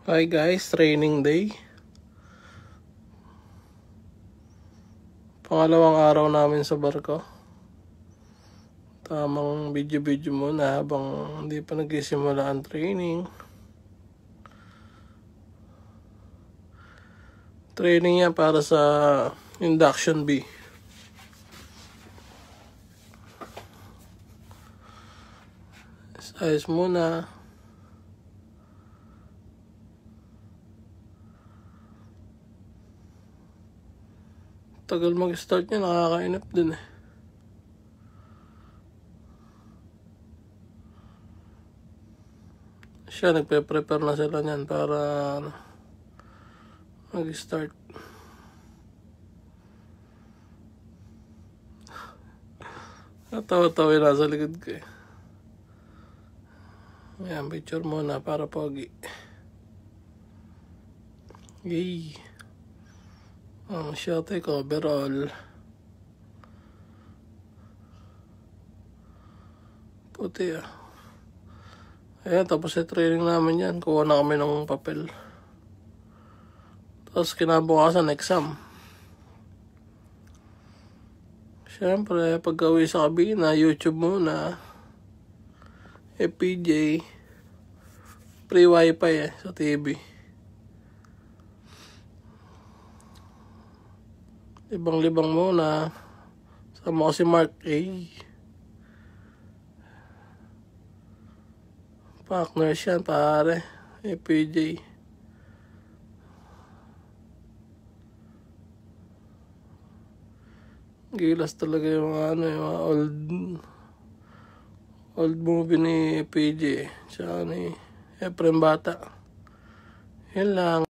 Hi guys, training day. Pangalawang araw namin sa barko. Tamang video muna habang hindi pa nagsisimula ang training. Training yan para sa induction B. Ayos muna. Tagal mag-start niya, nakakainip din eh. Siya, nagpe-prepare na sila niyan para mag-start. Natawa-tawa yung nasa likod ko eh. Ayan, picture muna para pogi. Yay! Ang shot ay overall. Puti ah. Ayan, tapos yung training namin yan. Kuha na kami ng papel. Tapos kinabukasan exam. Siyempre, pagka-uwi sa kabina, YouTube muna. FPJ. Free wifi eh, sa TV. Libang-libang muna. Sama ko si Mark A. Partner siya, pare. FPJ. Gilas talaga yung yung mga old movie ni FPJ. Tsaka ni Efrem Bata. Yun lang.